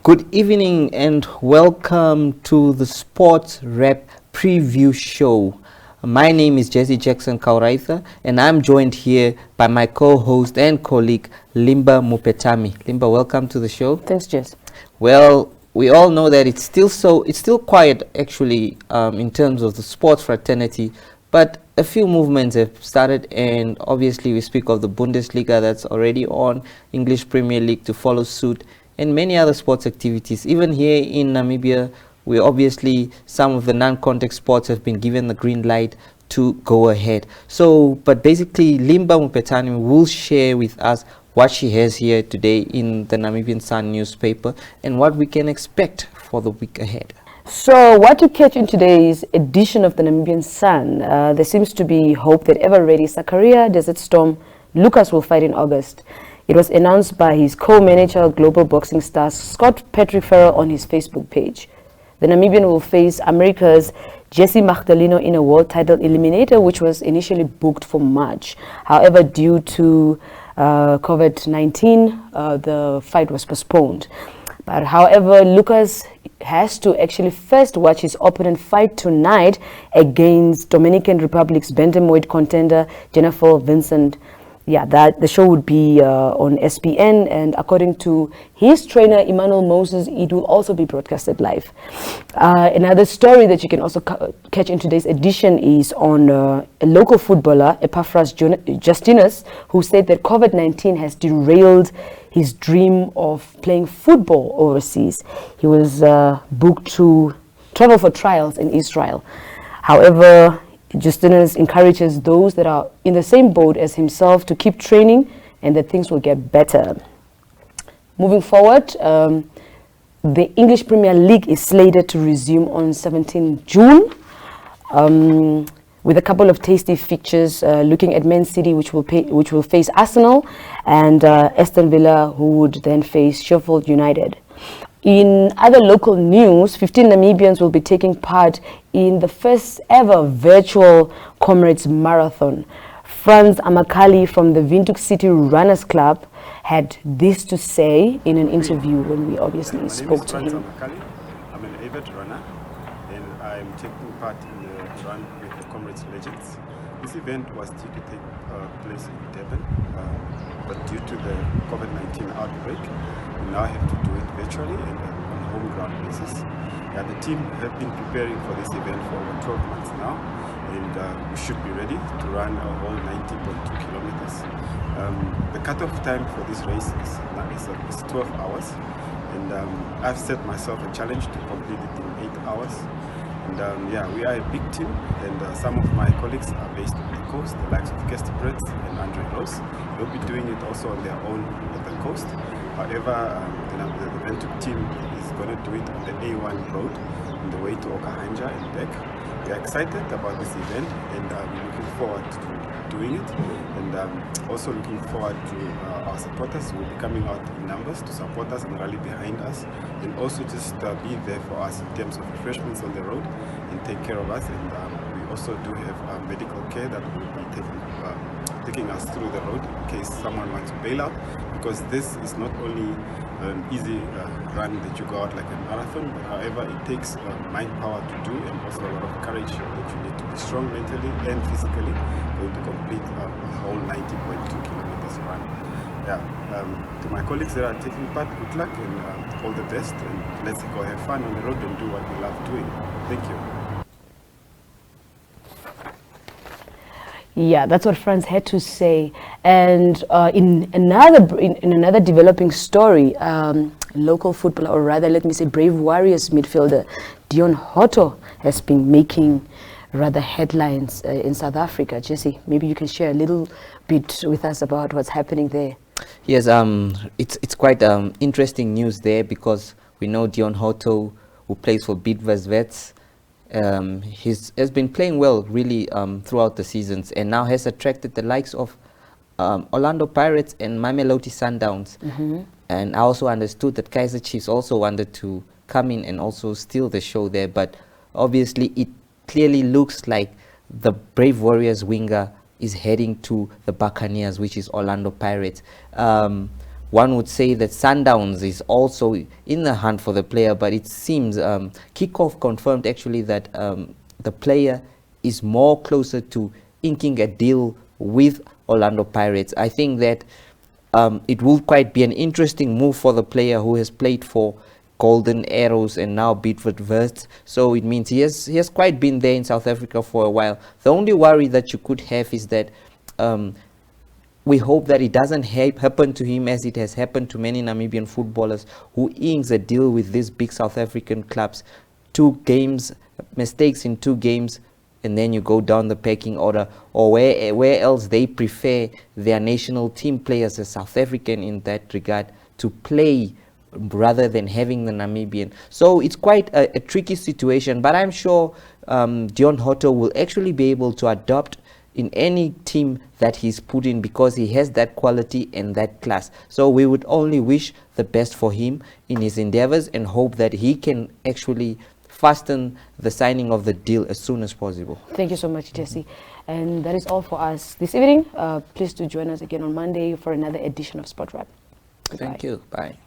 Good evening and welcome to the Sports Rep Preview Show. My name is Jesse Jackson Kauraisa and I'm joined here by my co-host and colleague Limba Mupetami. Limba, welcome to the show. Thanks, Jess. Well, we all know that it's still quiet actually in terms of the sports fraternity, but a few movements have started, and obviously we speak of the Bundesliga that's already on, English Premier League to follow suit, and many other sports activities. Even here in Namibia, we obviously, some of the non-contact sports have been given the green light to go ahead. So, but basically, Limba Mupetani will share with us what she has here today in the Namibian Sun newspaper and what we can expect for the week ahead. So, what to catch in today's edition of the Namibian Sun? There seems to be hope that ever-ready Zakaria Desert Storm Lucas will fight in August. It was announced by his co-manager, global boxing star Scott Patrick Farrell, on his Facebook page. The Namibian will face America's Jesse Magdaleno in a world title eliminator, which was initially booked for March. However, due to COVID-19, the fight was postponed. But however, Lucas has to actually first watch his opponent fight tonight against Dominican Republic's bantamweight contender Jennifer Vincent. Yeah, that the show would be on SPN, and according to his trainer Emmanuel Moses, it will also be broadcasted live. Another story that you can also catch in today's edition is on a local footballer, Epaphras Justinus, who said that COVID-19 has derailed his dream of playing football overseas. He was booked to travel for trials in Israel. However, Justinus encourages those that are in the same boat as himself to keep training and that things will get better. Moving forward, the English Premier League is slated to resume on 17 June with a couple of tasty fixtures, looking at Man City, which will face Arsenal, and Aston Villa, who would then face Sheffield United. In other local news, 15 Namibians will be taking part in the first ever virtual Comrades Marathon. Franz Amakali from the Windhoek City Runners Club had this to say in an interview when we obviously spoke to him. Amakali. I'm an avid runner and I'm taking part in the run with the Comrades Legends. This event was due to take place in Durban, but due to the COVID-19 outbreak, we now have to do it virtually and on a home ground basis. The team have been preparing for this event for over 12 months now, and we should be ready to run a whole 90.2 kilometers. The cutoff time for this race is 12 hours, and I've set myself a challenge to complete it in 8 hours. And we are a big team, and some of my colleagues are based on the coast, the likes of Kirsty Brett and Andre Rose. They'll be doing it also on their own at the coast. However, the Windhoek team is going to do it on the A1 road on the way to Okahanja and back. We are excited about this event, and we're looking forward to doing it, and also looking forward to our supporters who will be coming out in numbers to support us and rally behind us, and also just be there for us in terms of refreshments on the road and take care of us. And we also do have medical care that will be taking us through the road in case someone wants to bail out, because this is not only an easy run that you go out like a marathon, but however it takes mind power to do, and also a lot of courage that you need to be strong mentally and physically going to complete a whole 90.2 kilometers run. To my colleagues that are taking part, good luck and all the best, and let's go have fun on the road and do what we love doing. Thank you. Yeah, that's what Franz had to say. And in another developing story, local footballer, or rather, let me say, Brave Warriors midfielder Dion Hotto has been making rather headlines in South Africa. Jesse, maybe you can share a little bit with us about what's happening there. Yes, it's quite interesting news there, because we know Dion Hotto, who plays for Bidvest Vets, has been playing well really throughout the seasons, and now has attracted the likes of Orlando Pirates and Mamelodi Sundowns. And I also understood that Kaizer Chiefs also wanted to come in and also steal the show there, but obviously it clearly looks like the Brave Warriors winger is heading to the Buccaneers, which is Orlando Pirates. one would say that Sundowns is also in the hunt for the player, but it seems Kickoff confirmed actually that the player is more closer to inking a deal with Orlando Pirates. I think that it will quite be an interesting move for the player who has played for Golden Arrows and now Bidford Wits. So it means he has quite been there in South Africa for a while. The only worry that you could have is that we hope that it doesn't happen to him as it has happened to many Namibian footballers who inks a deal with these big South African clubs. 2 games, mistakes in 2 games, and then you go down the pecking order, or where else they prefer their national team players as South African in that regard to play rather than having the Namibian. So it's quite a tricky situation, but I'm sure Dion Hotto will actually be able to adopt in any team that he's put in because he has that quality and that class. So we would only wish the best for him in his endeavors and hope that he can actually fasten the signing of the deal as soon as possible. Thank you so much, Jesse. And that is all for us this evening. Please do join us again on Monday for another edition of Spot Wrap. Thank you. Bye.